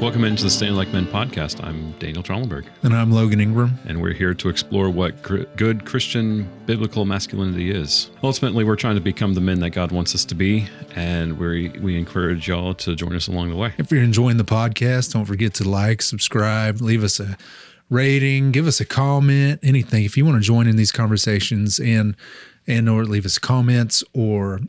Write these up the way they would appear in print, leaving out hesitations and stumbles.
Welcome into the Staying Like Men podcast. I'm Daniel Trollenberg. And I'm Logan Ingram. And we're here to explore what good Christian biblical masculinity is. Ultimately, we're trying to become the men that God wants us to be, and we encourage y'all to join us along the way. If you're enjoying the podcast, don't forget to like, subscribe, leave us a rating, give us a comment, anything. If you want to join in these conversations and or leave us comments or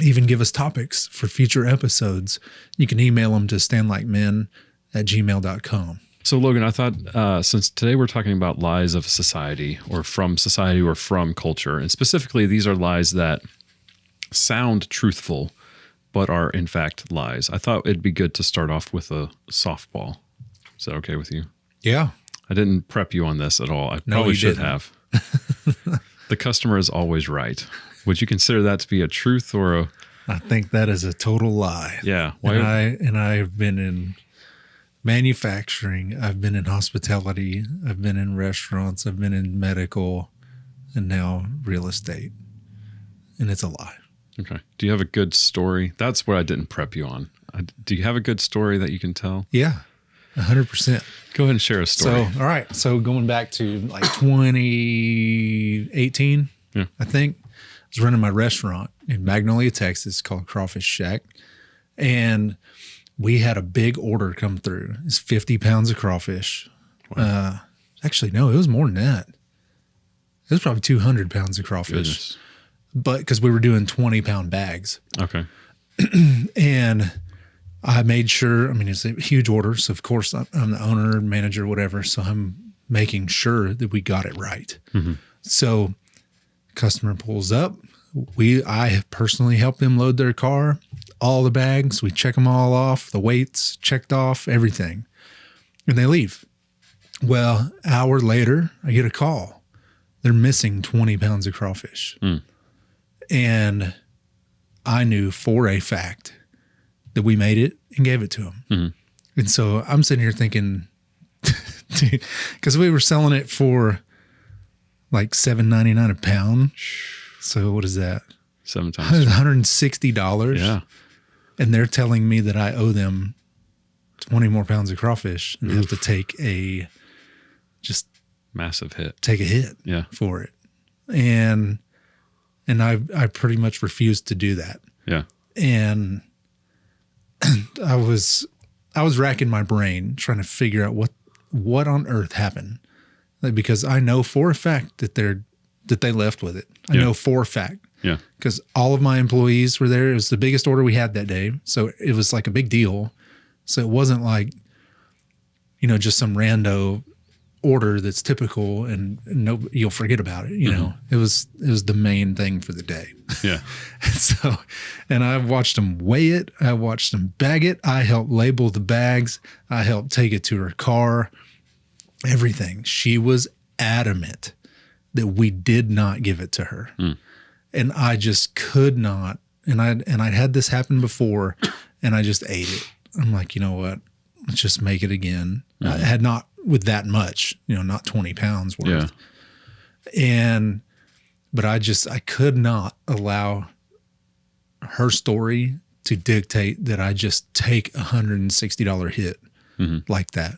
even give us topics for future episodes, you can email them to standlikemen@gmail.com. So, Logan, I thought since today we're talking about lies of society or from culture, and specifically these are lies that sound truthful but are in fact lies, I thought it'd be good to start off with a softball. Is that okay with you? Yeah. I didn't prep you on this at all. I probably should have. The customer is always right. Would you consider that to be a truth or a... I think that is a total lie. Yeah. And I've been in manufacturing, I've been in hospitality, I've been in restaurants, I've been in medical, and now real estate. And it's a lie. Okay. Do you have a good story? That's what I didn't prep you on. Do you have a good story that you can tell? Yeah, 100%. Go ahead and share a story. So, all right. So going back to like 2018, I think, I was running my restaurant in Magnolia, Texas called Crawfish Shack. And we had a big order come through. It's 50 pounds of crawfish. Wow. Actually, no, it was more than that. It was probably 200 pounds of crawfish. Goodness. But because we were doing 20-pound bags. Okay. And I made sure, it's a huge order. So, of course, I'm the owner, manager, whatever. So I'm making sure that we got it right. Mm-hmm. So customer pulls up. I have personally helped them load their car, all the bags. We check them all off, the weights checked off, everything. And they leave. Well, an hour later, I get a call. They're missing 20 pounds of crawfish. Mm. And I knew for a fact that we made it and gave it to them. Mm-hmm. And so I'm sitting here thinking, because we were selling it for like $7.99 a pound. So what is that? 7 times $160. Yeah. And they're telling me that I owe them 20 more pounds of crawfish and have to take a massive hit. Take a hit for it. And I pretty much refused to do that. Yeah. And I was racking my brain trying to figure out what on earth happened. Because I know for a fact that they left with it. I know for a fact. Yeah. Because all of my employees were there. It was the biggest order we had that day. So it was like a big deal. So it wasn't like, just some rando order that's typical and you'll forget about it. You know, it was the main thing for the day. Yeah. and I watched them weigh it. I watched them bag it. I helped label the bags. I helped take it to her car. Everything. She was adamant that we did not give it to her. Mm. And I just could not. And I'd had this happen before and I just ate it. I'm like, you know what? Let's just make it again. Mm. I had not with that much, not 20 pounds worth. Yeah. But I could not allow her story to dictate that I just take $160 hit like that.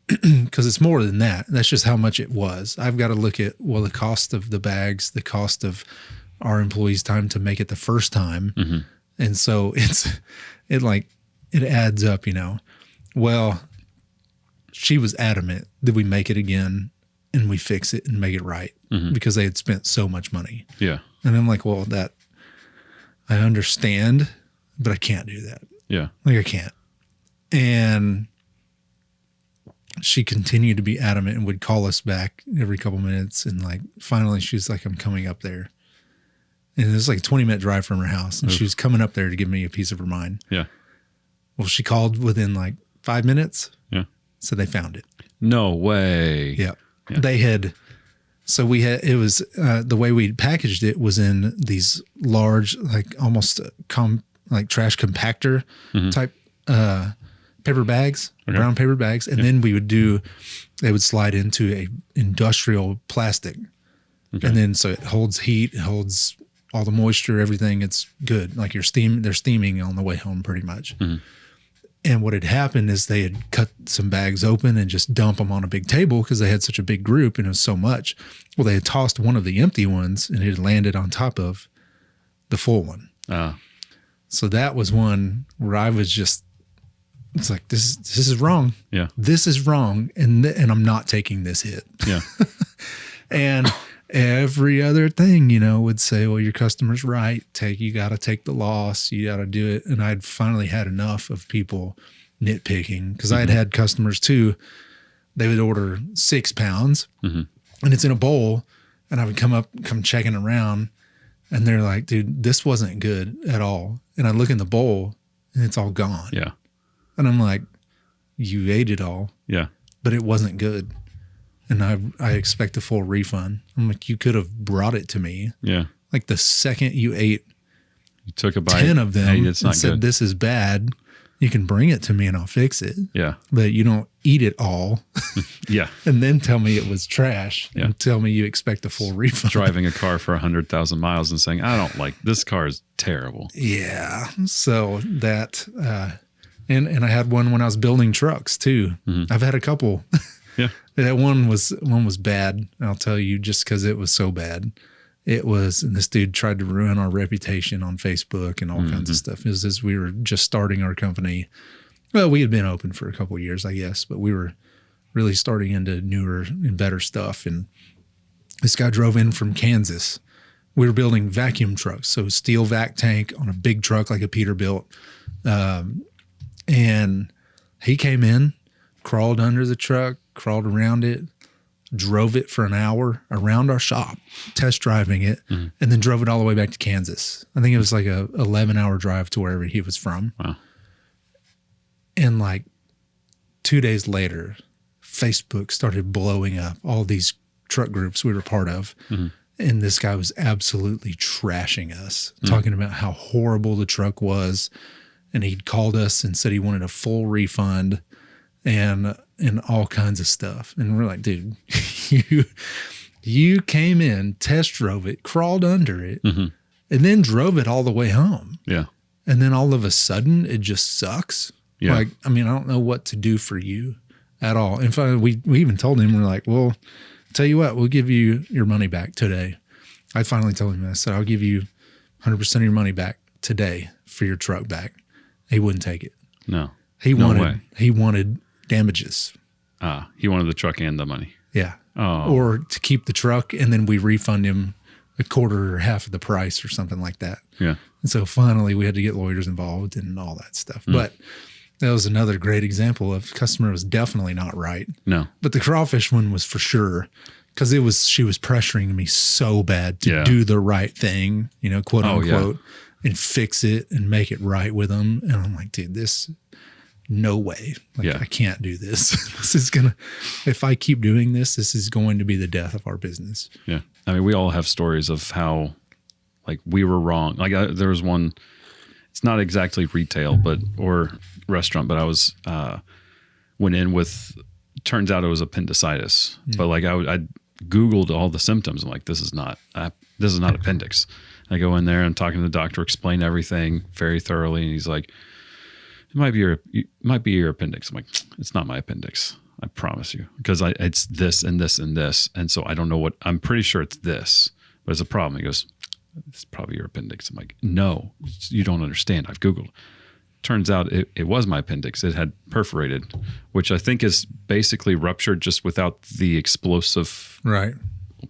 Because it's more than that. That's just how much it was. I've got to look at, the cost of the bags, the cost of our employees' time to make it the first time. Mm-hmm. And so it adds up, Well, she was adamant that we make it again and we fix it and make it right because they had spent so much money. Yeah. And I'm like, well, that I understand, but I can't do that. Yeah. I can't. And she continued to be adamant and would call us back every couple minutes. And finally she's like, I'm coming up there. And it was like a 20-minute drive from her house. And she was coming up there to give me a piece of her mind. Yeah. Well, she called within 5 minutes. Yeah. So they found it. No way. Yeah. They had, so we had, it was, the way we packaged it was in these large, almost trash compactor type, paper bags, brown paper bags. And then they would slide into a industrial plastic. Okay. And then, so it holds heat, it holds all the moisture, everything. It's good. They're steaming on the way home pretty much. Mm-hmm. And what had happened is they had cut some bags open and just dump them on a big table because they had such a big group and it was so much. Well, they had tossed one of the empty ones and it had landed on top of the full one. So that was one where I was just, it's like, this is wrong. Yeah. This is wrong. And I'm not taking this hit. Yeah. And every other thing, would say, well, your customer's right. You got to take the loss. You got to do it. And I'd finally had enough of people nitpicking because I had customers too. They would order 6 pounds and it's in a bowl. And I would come checking around and they're like, dude, this wasn't good at all. And I look in the bowl and it's all gone. Yeah. And I'm like, you ate it all. Yeah. But it wasn't good. And I expect a full refund. I'm like, you could have brought it to me. Yeah. Like the second you ate, you took a bite, 10 of them hey, it's not and said, good. this is bad. You can bring it to me and I'll fix it. Yeah. But you don't eat it all. Yeah. And then tell me it was trash. Yeah. And tell me you expect a full refund. Driving a car for 100,000 miles and saying, I don't like this car is terrible. Yeah. So that, and I had one when I was building trucks too. I've had a couple. Yeah. That one was bad. I'll tell you, just because it was so bad. It was, and this dude tried to ruin our reputation on Facebook and all kinds of stuff. It was as we were just starting our company. Well, we had been open for a couple of years, I guess, but we were really starting into newer and better stuff. And this guy drove in from Kansas. We were building vacuum trucks, so steel vac tank on a big truck like a Peterbilt. And he came in, crawled under the truck, crawled around it, drove it for an hour around our shop, test driving it, and then drove it all the way back to Kansas. I think it was like a 11-hour drive to wherever he was from. Wow. And like 2 days later, Facebook started blowing up all these truck groups we were part of. And this guy was absolutely trashing us, talking about how horrible the truck was. And he'd called us and said he wanted a full refund and all kinds of stuff. And we're like, dude, you came in, test drove it, crawled under it, and then drove it all the way home. Yeah. And then all of a sudden it just sucks. Yeah. Like, I mean, I don't know what to do for you at all. In fact, we even told him, we're like, well, tell you what, we'll give you your money back today. I finally told him, I said, I'll give you 100% of your money back today for your truck back. He wouldn't take it. No. He No wanted way. he wanted damages. He wanted the truck and the money. Yeah. Oh. Or to keep the truck and then we refund him a quarter or half of the price or something like that. Yeah. And so finally we had to get lawyers involved and all that stuff. But that was another great example of customer was definitely not right. No. But the crawfish one was for sure because she was pressuring me so bad to Yeah. do the right thing, quote Oh, yeah. unquote, and fix it and make it right with them. And I'm like, dude, no way. Like, Yeah. I can't do this. If I keep doing this is going to be the death of our business. Yeah. I mean, we all have stories of how, like, we were wrong. Like, there was one, it's not exactly retail, or restaurant, but I was, went in with, turns out it was appendicitis. But like, I Googled all the symptoms. I'm like, this is not appendix. I go in there and I'm talking to the doctor, explain everything very thoroughly. And he's like, it might be your appendix. I'm like, it's not my appendix. I promise you, because it's this and this and this. And so I don't know I'm pretty sure it's this, but it's a problem. He goes, it's probably your appendix. I'm like, no, you don't understand. I've Googled. Turns out it was my appendix. It had perforated, which I think is basically ruptured just without the explosive. Right.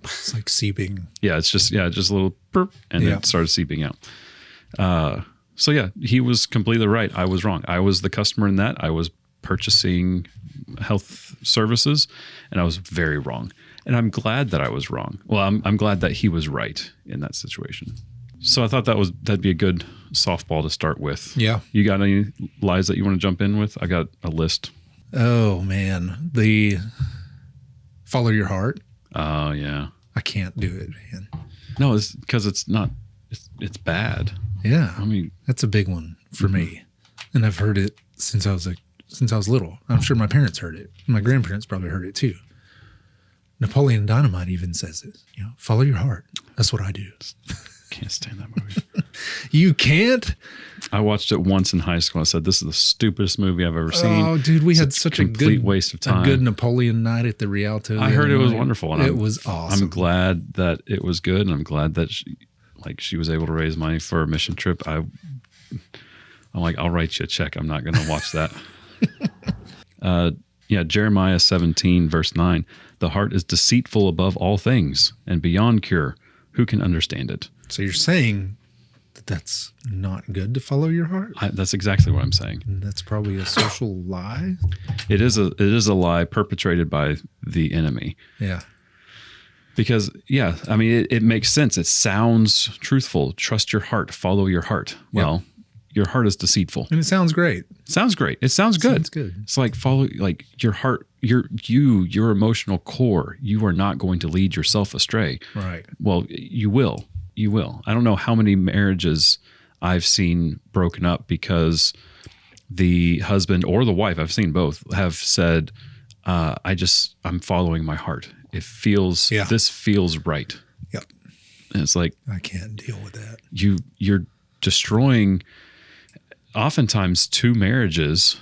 It's like seeping. Yeah, it's just a little burp, and then it started seeping out. So yeah, he was completely right. I was wrong. I was the customer in that. I was purchasing health services, and I was very wrong. And I'm glad that I was wrong. Well, I'm glad that he was right in that situation. So I thought that'd be a good softball to start with. Yeah. You got any lies that you want to jump in with? I got a list. Oh man, the follow your heart. Oh yeah. I can't do it, man. No, it's because it's it's bad. Yeah. I mean, that's a big one for me. And I've heard it since I was little. I'm sure my parents heard it. My grandparents probably heard it too. Napoleon Dynamite even says it, follow your heart. That's what I do. can't stand that movie. You can't? I watched it once in high school. I said, "This is the stupidest movie I've ever seen." Oh, dude, we had such a complete waste of time. A good Napoleon night at the Rialto. I heard it was wonderful. And it was awesome. I'm glad that it was good, and I'm glad that she was able to raise money for a mission trip. I'm like, I'll write you a check. I'm not going to watch that. Jeremiah 17 verse 9. The heart is deceitful above all things and beyond cure. Who can understand it? So you're saying that that's not good to follow your heart? That's exactly what I'm saying. And that's probably a social lie. It is a lie perpetrated by the enemy. Yeah. Because, I mean, it makes sense. It sounds truthful. Trust your heart. Follow your heart. Well, your heart is deceitful. And it sounds great. Sounds great. It sounds good. Sounds good. It's like your heart, your emotional core. You are not going to lead yourself astray. Right. Well, you will. You will. I don't know how many marriages I've seen broken up because the husband or the wife, I've seen both, have said, I'm following my heart. It feels, this feels right. Yep. And it's like, I can't deal with that. You're destroying oftentimes two marriages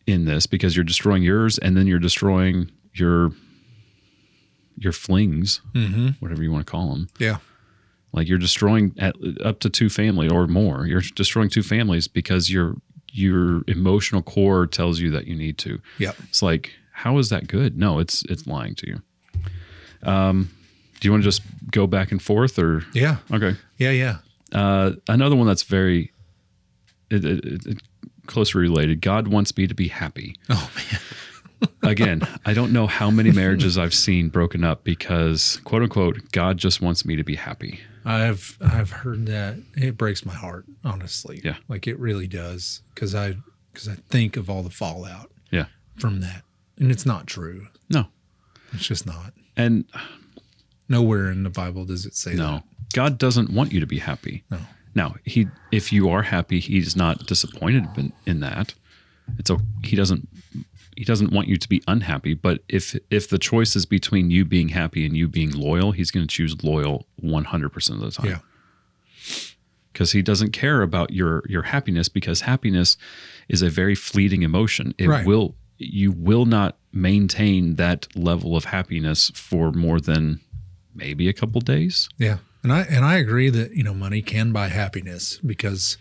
in this because you're destroying yours and then you're destroying your flings, whatever you want to call them. Yeah. Like you're destroying up to two family or more. You're destroying two families because your emotional core tells you that you need to. Yep. It's like, how is that good? No, it's lying to you. Do you want to just go back and forth or? Yeah. Okay. Yeah. Another one that's very closely related. God wants me to be happy. Oh man. Again, I don't know how many marriages I've seen broken up because, quote unquote, God just wants me to be happy. I've heard that. It breaks my heart, honestly. Yeah. Like it really does. Because I think of all the fallout from that. And it's not true. No. It's just not. And nowhere in the Bible does it say that. No. God doesn't want you to be happy. No. Now, if you are happy, he's not disappointed in that. He doesn't want you to be unhappy, but if the choice is between you being happy and you being loyal, he's going to choose loyal 100% of the time. Yeah. Because he doesn't care about your happiness, because happiness is a very fleeting emotion. You will not maintain that level of happiness for more than maybe a couple days. Yeah. And I agree that, money can buy happiness because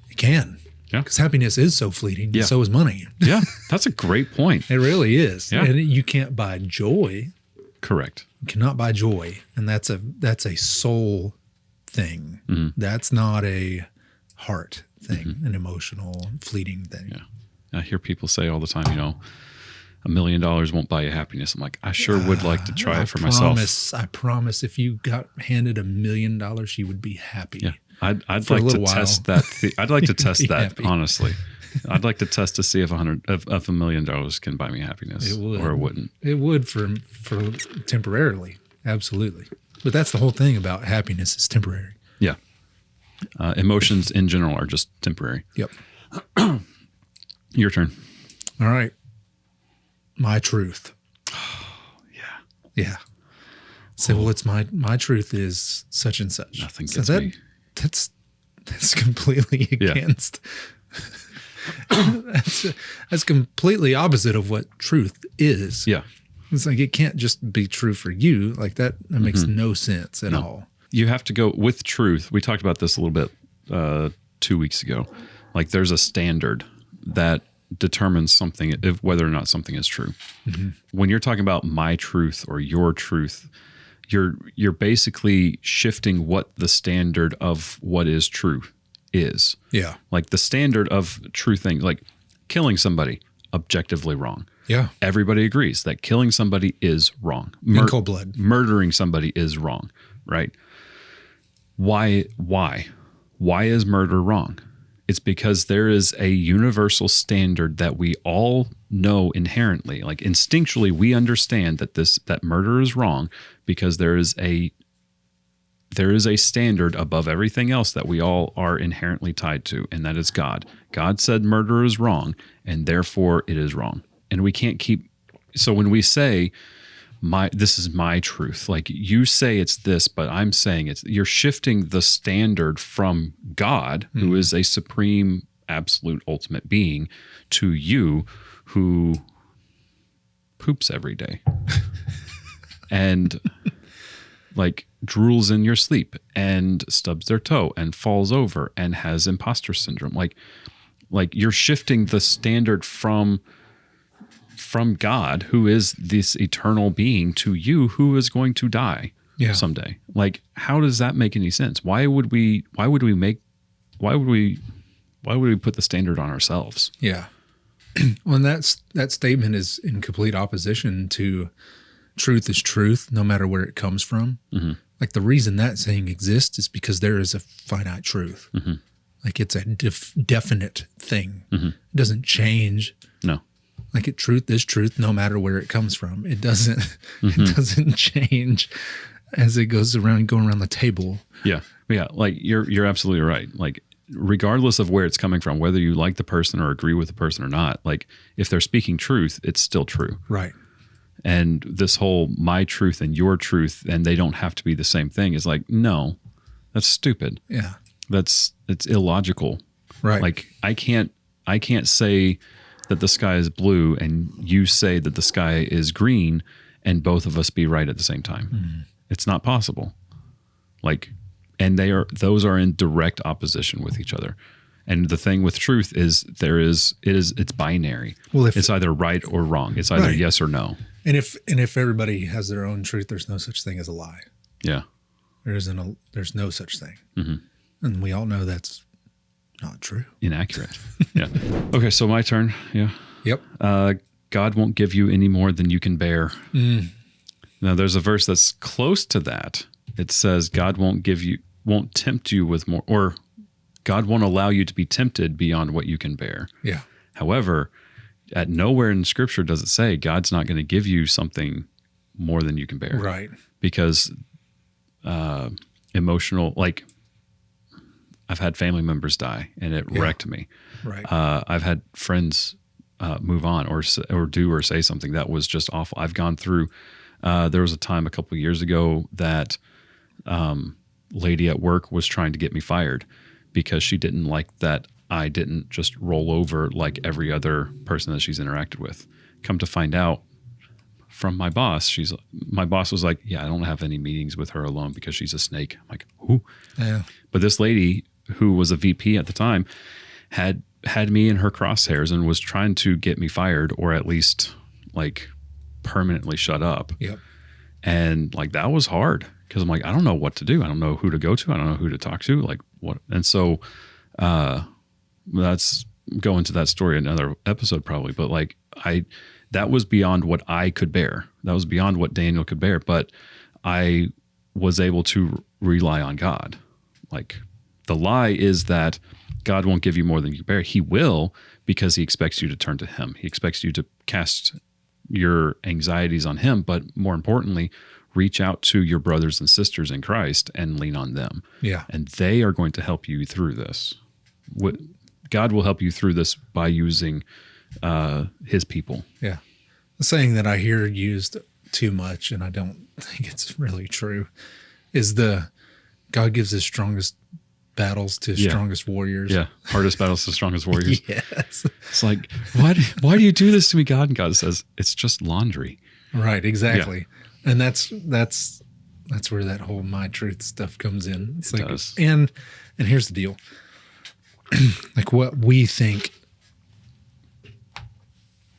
it can. Yeah. Because happiness is so fleeting. Yeah. So is money. Yeah. That's a great point. It really is. Yeah. And you can't buy joy. Correct. You cannot buy joy. And that's a soul thing. Mm-hmm. That's not a heart thing, an emotional, fleeting thing. Yeah. I hear people say all the time, $1 million won't buy you happiness. I'm like, I sure would like to try it for myself. I promise if you got handed $1 million, you would be happy. Yeah. I'd like to test that. I'd like to test that, happy. Honestly. I'd like to test to see if $1 million can buy me happiness. It would. Or it wouldn't. It would for temporarily. Absolutely. But that's the whole thing about happiness is temporary. Yeah. Emotions in general are just temporary. Yep. Your turn. All right. My truth. Yeah. So, well, it's my truth is such and such. Nothing gets me. That's completely against. That's completely opposite of what truth is. Yeah. It's like it can't just be true for you. Like that makes no sense at all. You have to go with truth. We talked about this a little bit 2 weeks ago. Like there's a standard that determines something, if whether or not something is true. Mm-hmm. When you're talking about my truth or your truth, you're basically shifting what the standard of what is true is. Yeah. Like the standard of true things, like killing somebody, objectively wrong. Yeah. Everybody agrees that killing somebody is wrong. In cold blood. Murdering somebody is wrong, right? Why is murder wrong? It's because there is a universal standard that we all know inherently, like instinctually we understand that murder is wrong because there is a standard above everything else that we all are inherently tied to, and that is God. God said murder is wrong, and therefore it is wrong. And we can't keep, so when we say this is my truth. Like you say it's this, but I'm saying you're shifting the standard from God, who is a supreme, absolute, ultimate being, to you who poops every day and like drools in your sleep and stubs their toe and falls over and has imposter syndrome. Like you're shifting the standard from God, who is this eternal being, to you who is going to die someday. Like, how does that make any sense? Why would we put the standard on ourselves? Yeah. Well, and that statement is in complete opposition to truth is truth, no matter where it comes from. Mm-hmm. Like the reason that saying exists is because there is a finite truth. Mm-hmm. Like it's a definite thing. Mm-hmm. It doesn't change. No. Like truth is truth, no matter where it comes from. It doesn't. It doesn't change as it goes around, going around the table. Yeah. Like you're absolutely right. Like regardless of where it's coming from, whether you like the person or agree with the person or not, like if they're speaking truth, it's still true. Right. And this whole my truth and your truth, and they don't have to be the same thing, is like, no, that's stupid. Yeah. It's illogical. Right. Like I can't say that the sky is blue and you say that the sky is green and both of us be right at the same time. Mm. It's not possible. Like, and those are in direct opposition with each other. And the thing with truth is it's binary. Well, it's either right or wrong. It's either yes or no. And if everybody has their own truth, there's no such thing as a lie. Yeah. There's no such thing. Mm-hmm. And we all know that's not true. Inaccurate. Yeah. Okay. So my turn. Yeah. Yep. God won't give you any more than you can bear. Mm. Now there's a verse that's close to that. It says God won't tempt you with more, or God won't allow you to be tempted beyond what you can bear. Yeah. However, at nowhere in Scripture does it say God's not going to give you something more than you can bear. Right. Because emotional, like I've had family members die and it wrecked me. Right. I've had friends move on or do or say something that was just awful. I've gone through. There was a time a couple of years ago that lady at work was trying to get me fired because she didn't like that I didn't just roll over like every other person that she's interacted with. Come to find out from my boss, my boss was like, yeah, I don't have any meetings with her alone because she's a snake. I'm like, who? Yeah. But this lady who was a VP at the time had me in her crosshairs and was trying to get me fired or at least like permanently shut up. Yep. And like, that was hard because I'm like, I don't know what to do. I don't know who to go to. I don't know who to talk to. Like what? And so, that's go into that story in another episode probably, but like that was beyond what I could bear. That was beyond what Daniel could bear, but I was able to rely on God. Like the lie is that God won't give you more than you bear. He will, because he expects you to turn to him. He expects you to cast your anxieties on him, but more importantly, reach out to your brothers and sisters in Christ and lean on them. Yeah. And they are going to help you through this. God will help you through this by using his people. Yeah. The saying that I hear used too much, and I don't think it's really true, is God gives his strongest battles to his strongest warriors. Yeah. Hardest battles to strongest warriors. Yes. It's like, why do you do this to me, God? And God says, it's just laundry. Right. Exactly. Yeah. And that's where that whole my truth stuff comes in. It's like, does. And here's the deal. Like what we think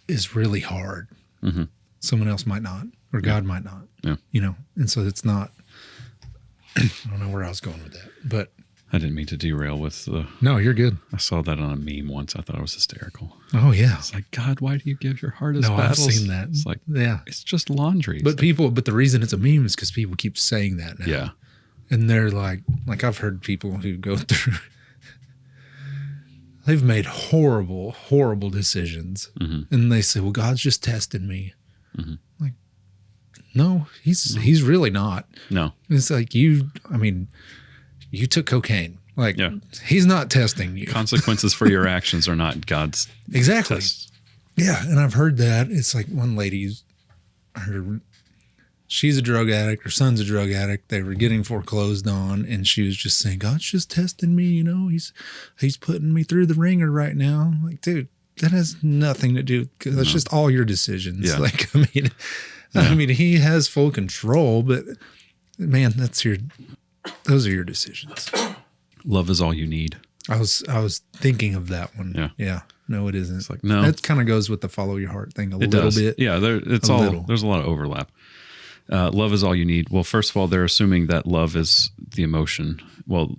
is really hard, mm-hmm. someone else might not, or God might not, and so it's not, I don't know where I was going with that, but I didn't mean to derail with no, you're good. I saw that on a meme once. I thought it was hysterical. Oh yeah. It's like, God, why do you give your hardest battles? I've seen that. It's like, it's just laundry. But the reason it's a meme is because people keep saying that now. Yeah. And they're like I've heard people who go through, they've made horrible, horrible decisions. Mm-hmm. And they say, well, God's just testing me. Mm-hmm. Like, no, he's really not. No. It's like you took cocaine. Like, he's not testing you. Consequences for your actions are not God's exactly tests. Yeah. And I've heard that. It's like one lady, she's a drug addict, her son's a drug addict. They were getting foreclosed on, and she was just saying, God's just testing me, you know, he's putting me through the ringer right now. I'm like, dude, that has nothing to do, because that's just all your decisions. Yeah. Like, I mean, he has full control, but man, those are your decisions. Love is all you need. I was thinking of that one. Yeah. Yeah. No, it isn't. It's like, no. That kind of goes with the follow your heart thing a little bit. Yeah, there's a lot of overlap. Love is all you need. Well, first of all, they're assuming that love is the emotion. Well,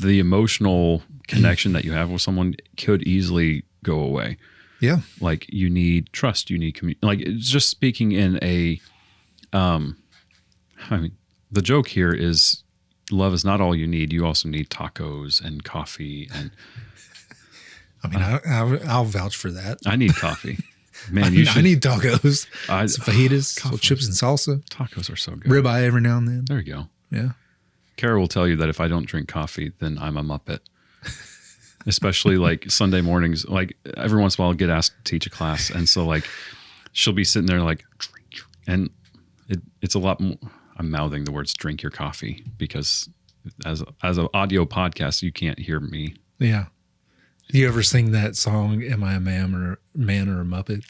the emotional connection that you have with someone could easily go away. Yeah. Like you need trust, you need like it's just speaking in a I mean, the joke here is love is not all you need. You also need tacos and coffee and I mean, I'll vouch for that. I need coffee. Man, I need tacos, some fajitas, coffee. Chips and salsa. Tacos are so good. Ribeye every now and then. There you go. Yeah. Kara will tell you that if I don't drink coffee, then I'm a Muppet. Especially like Sunday mornings, like every once in a while I'll get asked to teach a class. And so like she'll be sitting there like, and it's a lot more, I'm mouthing the words drink your coffee because as an audio podcast, you can't hear me. Yeah. Do you ever sing that song, Am I a Man or a Muppet?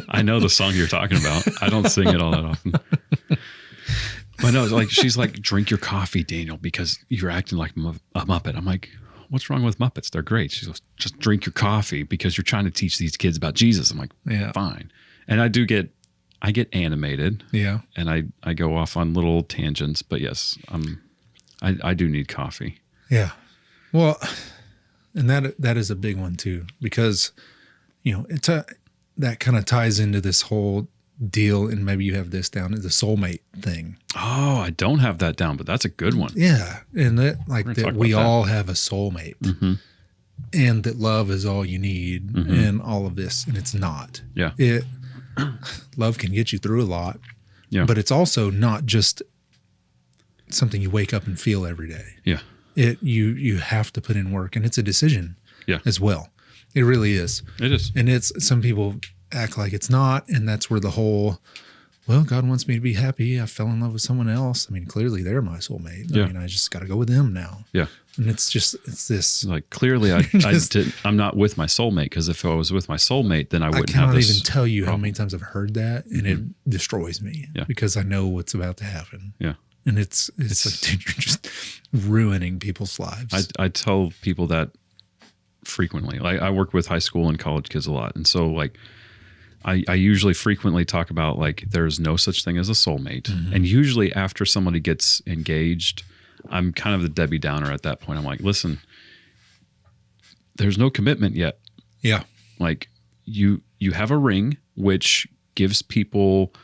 I know the song you're talking about. I don't sing it all that often. But no, like she's like, drink your coffee, Daniel, because you're acting like a Muppet. I'm like, what's wrong with Muppets? They're great. She goes, just drink your coffee because you're trying to teach these kids about Jesus. I'm like, yeah, fine. And I get animated. Yeah. And I go off on little tangents, but yes, I do need coffee. Yeah. Well, and that is a big one too, because, you know, that kind of ties into this whole deal. And maybe you have this down, the soulmate thing. Oh, I don't have that down, but that's a good one. Yeah. And that we all have a soulmate, mm-hmm. and that love is all you need, mm-hmm. and all of this. And it's not. Yeah. Love can get you through a lot. Yeah. But it's also not just something you wake up and feel every day. Yeah. You have to put in work, and it's a decision as well. It really is. It is. And some people act like it's not. And that's where the whole, well, God wants me to be happy. I fell in love with someone else. I mean, clearly they're my soulmate. Yeah. I mean, I just got to go with them now. Yeah. And it's this. Like clearly I'm not with my soulmate, because if I was with my soulmate, then I wouldn't have cannot this even tell you problem. how many times I've heard that, and it destroys me because I know what's about to happen. Yeah. And it's like, dude, you're just ruining people's lives. I tell people that frequently. Like I work with high school and college kids a lot. And so like I usually frequently talk about like there's no such thing as a soulmate. Mm-hmm. And usually after somebody gets engaged, I'm kind of the Debbie Downer at that point. I'm like, listen, there's no commitment yet. Yeah. Like you have a ring, which gives people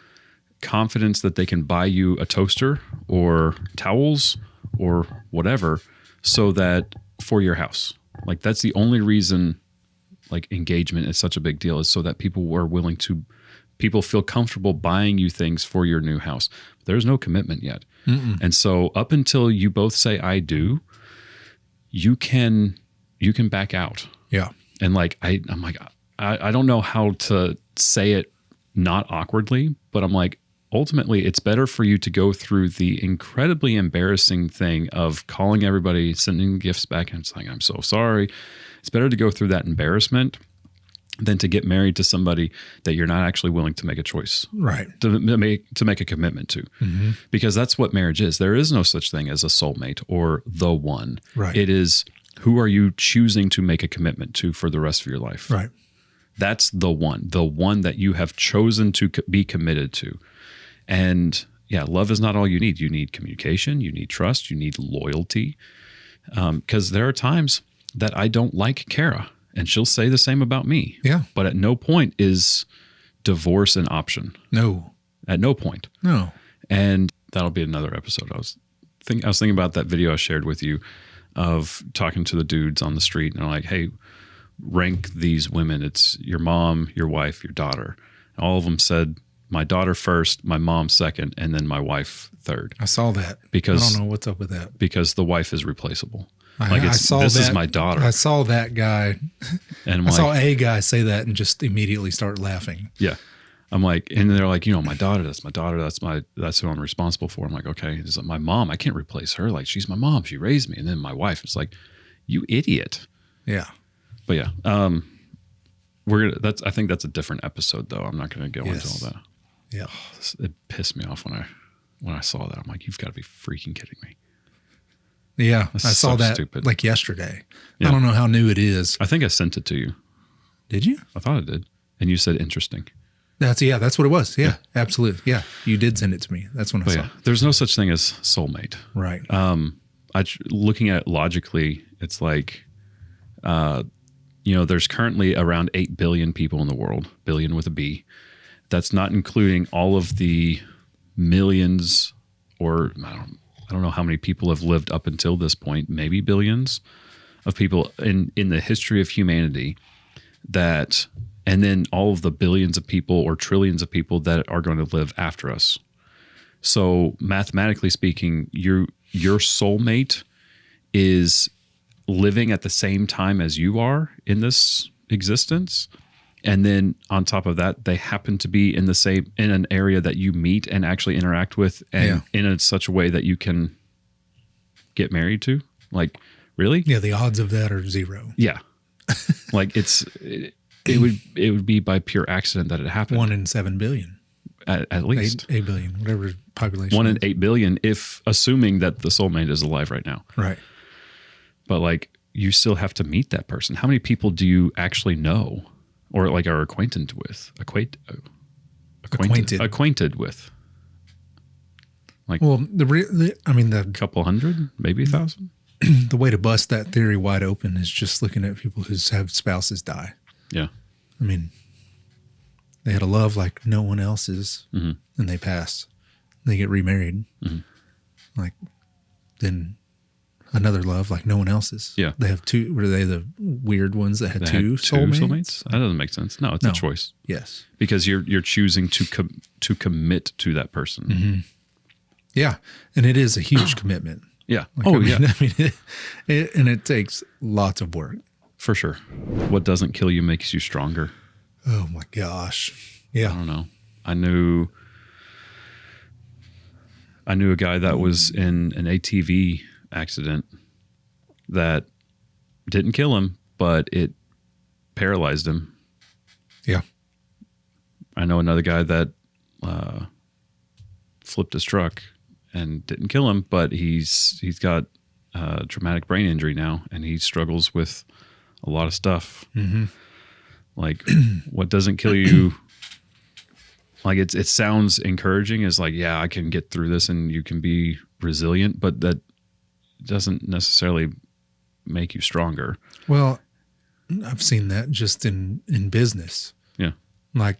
confidence that they can buy you a toaster or towels or whatever, so that for your house. Like that's the only reason like engagement is such a big deal, is so that people feel comfortable buying you things for your new house. There's no commitment yet. Mm-mm. And so up until you both say I do, you can back out. Yeah. And like I'm like I don't know how to say it not awkwardly, but I'm like, ultimately, it's better for you to go through the incredibly embarrassing thing of calling everybody, sending gifts back, and saying, I'm so sorry. It's better to go through that embarrassment than to get married to somebody that you're not actually willing to make a choice. Right. To make a commitment to. Mm-hmm. Because that's what marriage is. There is no such thing as a soulmate or the one. Right. It is, who are you choosing to make a commitment to for the rest of your life? Right. That's the one that you have chosen to be committed to. And yeah, love is not all you need. You need communication, you need trust, you need loyalty. Because there are times that I don't like Kara, and she'll say the same about me. Yeah. But at no point is divorce an option. No. At no point. No. And that'll be another episode. I was thinking about that video I shared with you of talking to the dudes on the street, and I'm like, hey, rank these women. It's your mom, your wife, your daughter. And all of them said, my daughter first, my mom second, and then my wife third. I saw that. Because I don't know what's up with that. Because the wife is replaceable. I saw this that. is my daughter. I saw that guy. And I saw a guy say that and just immediately start laughing. Yeah. I'm like, and they're like, my daughter, that's who I'm responsible for. I'm like, okay. It's like, my mom, I can't replace her. Like, she's my mom. She raised me. And then my wife, it's like, you idiot. Yeah. But yeah, I think that's a different episode though. I'm not going to go into all that. Yeah. It pissed me off when I saw that. I'm like, you've got to be freaking kidding me. Yeah. That's I saw so that stupid. like yesterday. Yeah. I don't know how new it is. I think I sent it to you. Did you? I thought I did. And you said interesting. That's what it was. Yeah, absolutely. Yeah. You did send it to me. That's when I saw it. There's no such thing as soulmate. Right. Looking at it logically, it's like, there's currently around 8 billion people in the world, billion with a B. That's not including all of the millions, or I don't know how many people have lived up until this point, maybe billions of people in the history of humanity, and then all of the billions of people or trillions of people that are going to live after us. So mathematically speaking, your soulmate is living at the same time as you are in this existence. And then on top of that, they happen to be in an area that you meet and actually interact with, and in such a way that you can get married to. Like, really? Yeah. The odds of that are zero. Yeah. Like it would be by pure accident that it happened. 1 in 7 billion. At least 8 billion, whatever population. 1 in 8 billion, if assuming that the soulmate is alive right now. Right. But like, you still have to meet that person. How many people do you actually know, or like are acquainted with? Acquainted with. Like, well, the couple hundred, maybe 1,000. The way to bust that theory wide open is just looking at people who have spouses die. Yeah. I mean, they had a love like no one else's, and they pass. They get remarried. Like, then another love like no one else's. Yeah. They have two. Were they the weird ones that had two soulmates? That doesn't make sense. No, it's a choice. Yes. Because you're choosing to commit to that person. Yeah. And it is a huge commitment. Yeah. And it takes lots of work. For sure. What doesn't kill you makes you stronger. Oh my gosh. Yeah. I don't know. I knew a guy that was in an ATV accident that didn't kill him, but it paralyzed him. Yeah. I know another guy that flipped his truck and didn't kill him, but he's got a traumatic brain injury now, and he struggles with a lot of stuff. Like, what doesn't kill you? Like, it sounds encouraging, as like, yeah, I can get through this and you can be resilient, but that doesn't necessarily make you stronger. Well, I've seen that just in business. Yeah. Like,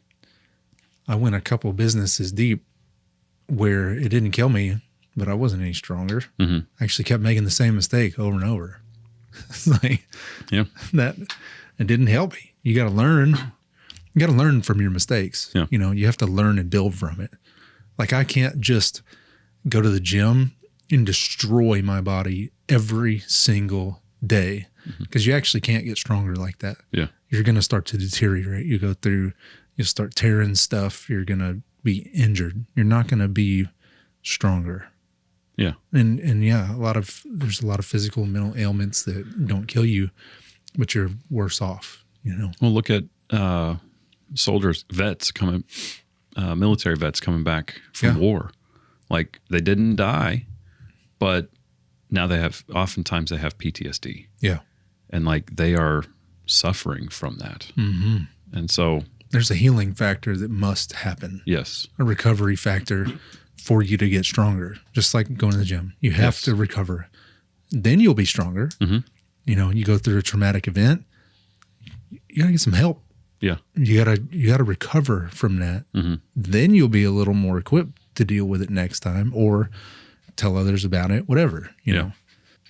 I went a couple businesses deep where it didn't kill me, but I wasn't any stronger. I actually kept making the same mistake over and over. It's like, that it didn't help me. You got to learn. You got to learn from your mistakes. Yeah. You have to learn and build from it. Like, I can't just go to the gym and destroy my body every single day, because you actually can't get stronger like that. Yeah. You're going to start to deteriorate. You'll start tearing stuff. You're going to be injured. You're not going to be stronger. Yeah. And yeah, there's a lot of physical and mental ailments that don't kill you, but you're worse off, Well, look at military vets coming back from war. Like, they didn't die, but now oftentimes they have PTSD. Yeah. And like, they are suffering from that. And so there's a healing factor that must happen. Yes. A recovery factor for you to get stronger, just like going to the gym. You have to recover. Then you'll be stronger. You go through a traumatic event, you gotta get some help. Yeah. You gotta recover from that. Then you'll be a little more equipped to deal with it next time, or tell others about it, whatever, you know.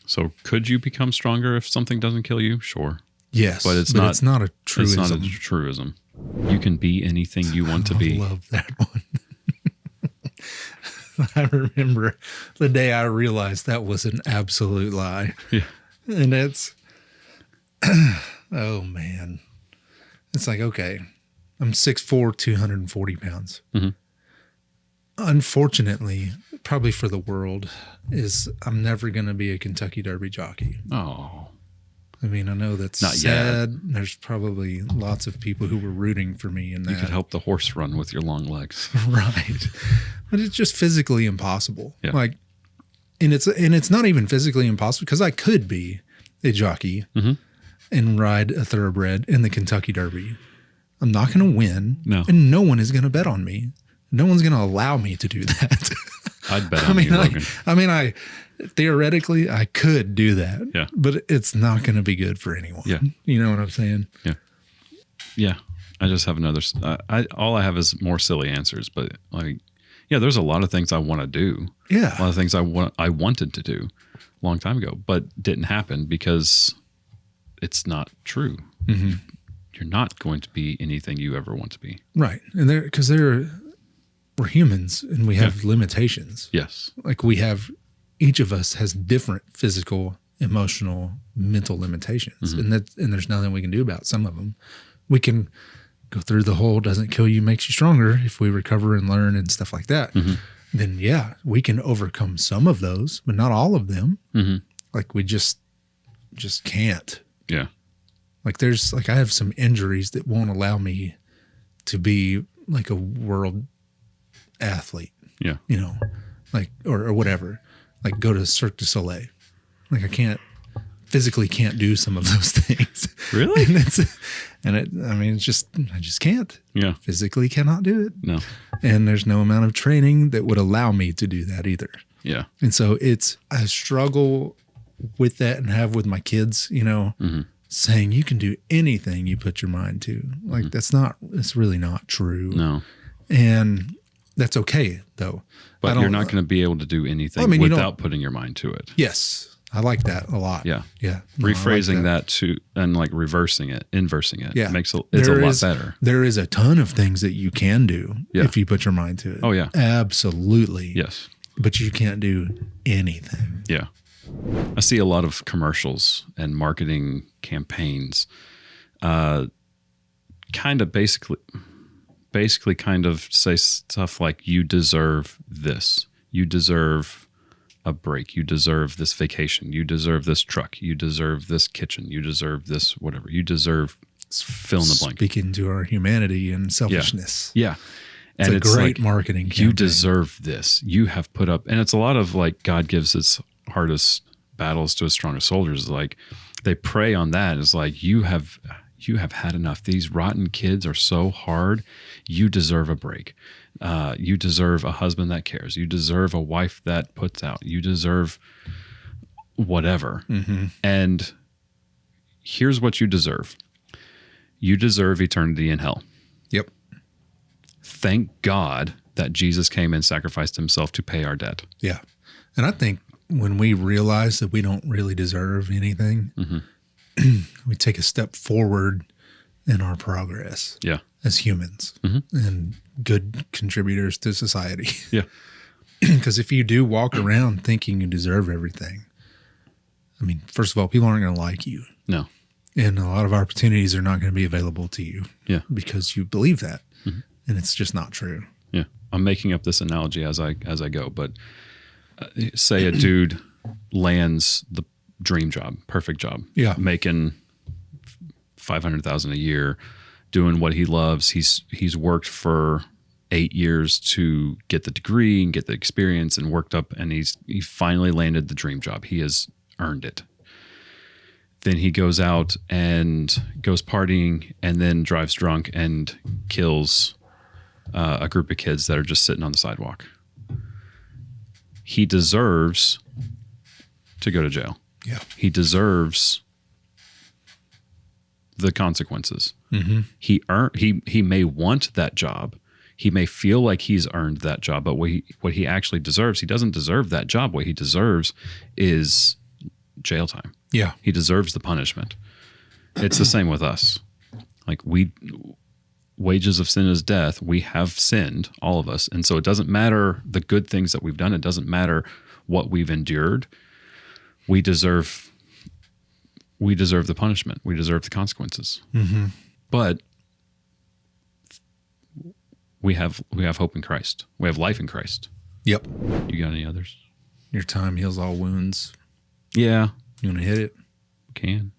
So could you become stronger if something doesn't kill you? Sure. Yes. But it's not a truism. It's not a truism. You can be anything you want to be. I love that one. I remember the day I realized that was an absolute lie. Yeah. And it's, oh man. It's like, okay, I'm 6'4", 240 pounds. Mhm. Unfortunately, probably for the world, is I'm never going to be a Kentucky Derby jockey. Oh, I mean, I know that's Not sad. yet. There's probably lots of people who were rooting for me in that. you could help the horse run with your long legs. Right. But it's just physically impossible. Yeah. Like, and it's not even physically impossible because I could be a jockey and ride a thoroughbred in the Kentucky Derby. I'm not going to win. No. And no one is going to bet on me. No one's going to allow me to do that. I'd bet on you, Logan. I theoretically, I could do that. Yeah. But it's not going to be good for anyone. Yeah. You know what I'm saying? Yeah. I just have another. All I have is more silly answers, but like, yeah, there's a lot of things I want to do. Yeah. A lot of things I wanted to do a long time ago, but didn't happen because it's not true. Mm-hmm. You're not going to be anything you ever want to be. Right. And we're humans and we have limitations. Yes. Like each of us has different physical, emotional, mental limitations. And there's nothing we can do about some of them. We can go through the whole doesn't kill you, makes you stronger. If we recover and learn and stuff like that, then yeah, we can overcome some of those, but not all of them. Like we just can't. Yeah. Like I have some injuries that won't allow me to be like a world athlete. Yeah. You know, like, or whatever, like go to Cirque du Soleil. Like I physically can't do some of those things. Really? I just can't. Yeah. Physically cannot do it. No. And there's no amount of training that would allow me to do that either. Yeah. And so I struggle with that and have with my kids, you know, saying you can do anything you put your mind to. Like it's really not true. No. And that's okay though. But you're not going to be able to do anything without putting your mind to it. Yes. I like that a lot. Yeah. Yeah. Rephrasing that to, and like inversing it, yeah. it's a lot better. There is a ton of things that you can do if you put your mind to it. Oh yeah. Absolutely. Yes. But you can't do anything. Yeah. I see a lot of commercials and marketing campaigns, kind of basically kind of say stuff like, you deserve this. You deserve a break. You deserve this vacation. You deserve this truck. You deserve this kitchen. You deserve this whatever. You deserve fill in the blank. Speaking to our humanity and selfishness. Yeah. And it's a great marketing campaign. You deserve this. You have put up, and it's a lot of like, God gives its hardest battles to his strongest soldiers. Like they prey on that. It's like, you have had enough. These rotten kids are so hard. You deserve a break. You deserve a husband that cares. You deserve a wife that puts out. You deserve whatever. And here's what you deserve. You deserve eternity in hell. Yep. Thank God that Jesus came and sacrificed himself to pay our debt. Yeah. And I think when we realize that we don't really deserve anything, we take a step forward in our progress. Yeah. As humans and good contributors to society. Yeah. Because if you do walk around thinking you deserve everything, I mean, first of all, people aren't going to like you. No. And a lot of opportunities are not going to be available to you. Yeah. Because you believe that. And it's just not true. Yeah. I'm making up this analogy as I go, but say a dude lands the dream job, perfect job. Yeah. Making $500,000 a year, doing what he loves. He's worked for 8 years to get the degree and get the experience and worked up, and he finally landed the dream job. He has earned it. Then he goes out and goes partying and then drives drunk and kills a group of kids that are just sitting on the sidewalk. He deserves to go to jail. Yeah. He deserves the consequences. He may want that job. He may feel like he's earned that job, but what he actually deserves, he doesn't deserve that job. What he deserves is jail time. Yeah. He deserves the punishment. It's the same with us. Like wages of sin is death. We have sinned, all of us. And so it doesn't matter the good things that we've done. It doesn't matter what we've endured. We deserve the punishment. We deserve the consequences. But we have hope in Christ. We have life in Christ. Yep. You got any others? Your time heals all wounds. Yeah. You want to hit it? Can.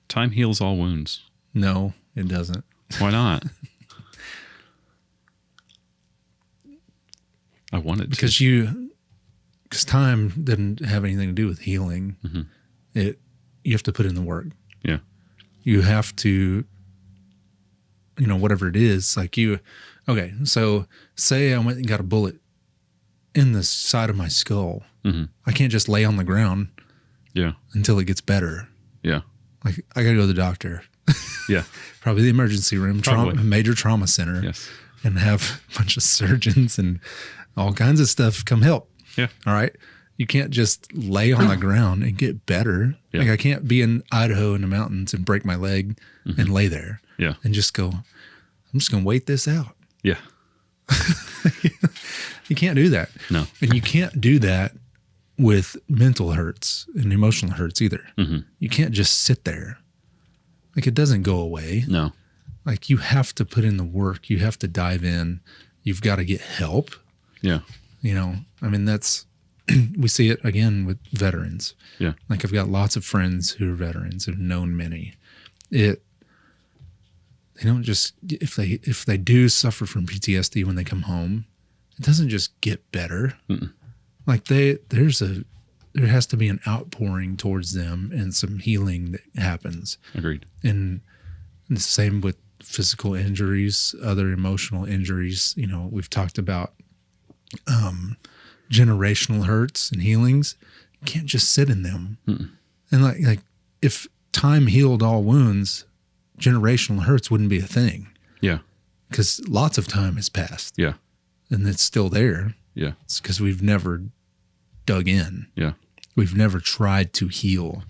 Time heals all wounds. No, it doesn't. Why not? I wanted to. Because time didn't have anything to do with healing. Mm-hmm. You have to put in the work. Yeah. You have to, whatever it is, okay, so say I went and got a bullet in the side of my skull. Mm-hmm. I can't just lay on the ground until it gets better. Yeah. Like, I got to go to the doctor. Yeah. Probably the emergency room, major trauma center. Yes. And have a bunch of surgeons and all kinds of stuff come help. Yeah. All right. You can't just lay on the ground and get better. Yeah. Like, I can't be in Idaho in the mountains and break my leg and lay there. Yeah. And just go, I'm just going to wait this out. Yeah. You can't do that. No. And you can't do that with mental hurts and emotional hurts either. Mm-hmm. You can't just sit there. Like, it doesn't go away. No. Like, you have to put in the work. You have to dive in. You've got to get help. Yeah. That's, we see it again with veterans. Yeah. Like, I've got lots of friends who are veterans, who've known many. They don't just, if they do suffer from PTSD when they come home, it doesn't just get better. Mm-mm. Like, there has to be an outpouring towards them and some healing that happens. Agreed. And the same with physical injuries, other emotional injuries. We've talked about generational hurts and healings. You can't just sit in them. Mm-mm. And like if time healed all wounds, generational hurts wouldn't be a thing. Yeah. Because lots of time has passed. Yeah. And it's still there. Yeah. It's because we've never dug in. Yeah. We've never tried to heal.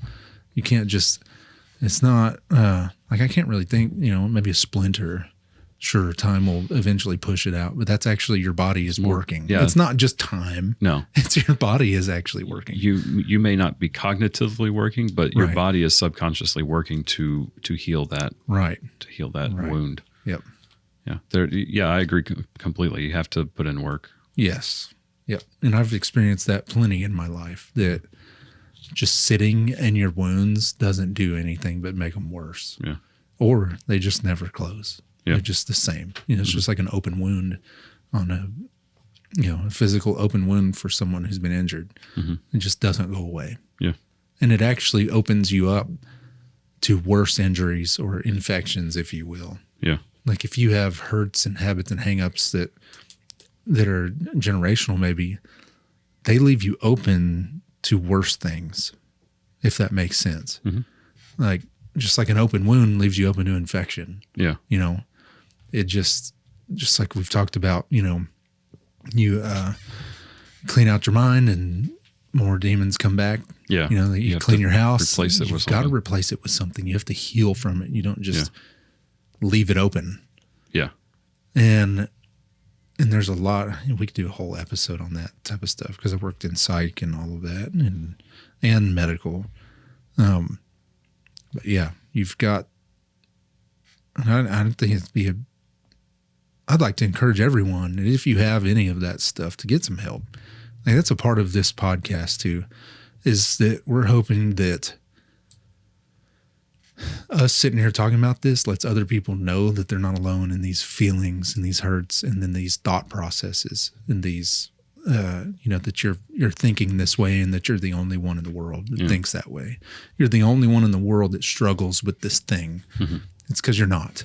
You can't just, it's not, I can't really think, maybe a splinter. Sure, time will eventually push it out, but that's actually your body is working. Yeah. It's not just time. No. It's your body is actually working. You may not be cognitively working, but your Right. body is subconsciously working to heal that. Right. To heal that Right. wound. Yep. Yeah. I agree completely. You have to put in work. Yes. Yep. And I've experienced that plenty in my life, that just sitting in your wounds doesn't do anything but make them worse. Yeah. Or they just never close. Yeah. They're just the same. It's just like an open wound on a physical open wound for someone who's been injured. Mm-hmm. It just doesn't go away. Yeah. And it actually opens you up to worse injuries or infections, if you will. Yeah. Like, if you have hurts and habits and hangups that are generational, maybe they leave you open to worse things, if that makes sense. Mm-hmm. Like, just like an open wound leaves you open to infection. Yeah. It just like we've talked about, you clean out your mind and more demons come back. Yeah. You clean your house. Replace it with You've got to something. replace it with something. You have to heal from it. You don't just leave it open. Yeah. And there's a lot, we could do a whole episode on that type of stuff, because I worked in psych and all of that and medical. But yeah, you've got, I don't think it'd I'd like to encourage everyone, if you have any of that stuff, to get some help. Like, that's a part of this podcast too, is that we're hoping that us sitting here talking about this lets other people know that they're not alone in these feelings and these hurts and then these thought processes and these, that you're thinking this way and that you're the only one in the world that thinks that way. You're the only one in the world that struggles with this thing. Mm-hmm. It's because you're not.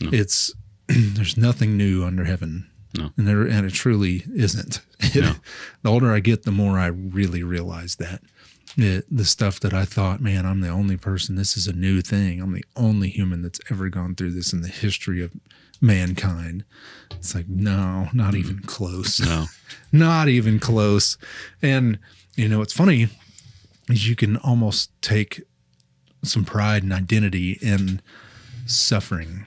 No. There's nothing new under heaven. No. And it truly isn't. No. The older I get, the more I really realize that. The stuff that I thought, man, I'm the only person, this is a new thing. I'm the only human that's ever gone through this in the history of mankind. It's like, no, not even close. No. Not even close. And, what's funny is you can almost take some pride and identity in suffering.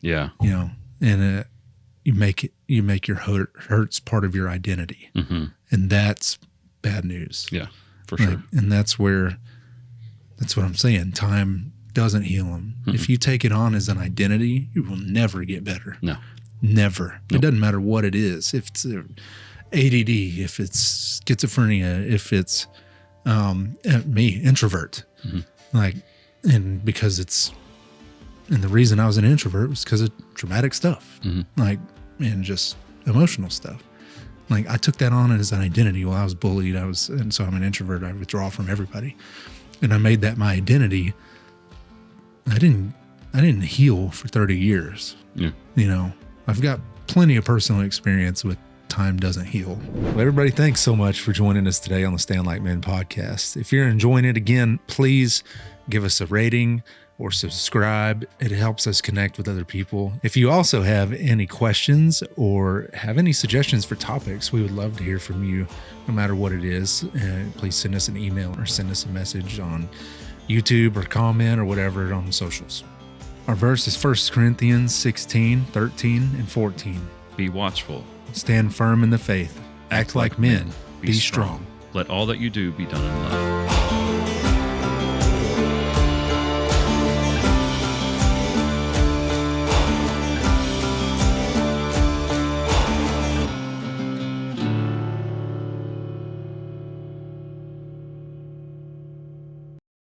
Yeah. And you make your hurts part of your identity. Mm-hmm. And that's bad news. Yeah, for sure. And that's what I'm saying. Time doesn't heal them. Mm-hmm. If you take it on as an identity, you will never get better. No. Never. Nope. It doesn't matter what it is. If it's ADD, if it's schizophrenia, if it's me, introvert. Like, and the reason I was an introvert was because of traumatic stuff, like, and just emotional stuff. Like, I took that on as an identity. While I was bullied, and so I'm an introvert. I withdraw from everybody, and I made that my identity. I didn't heal for 30 years. Yeah. You know, I've got plenty of personal experience with time doesn't heal. Well, everybody, thanks so much for joining us today on the Stand Like Men podcast. If you're enjoying it, again, please give us a rating or subscribe. It helps us connect with other people. If you also have any questions or have any suggestions for topics, we would love to hear from you, no matter what it is. Please send us an email or send us a message on YouTube or comment or whatever on the socials. Our verse is 1 Corinthians 16, 13, and 14. Be watchful. Stand firm in the faith. Act like men. Be strong. Let all that you do be done in love.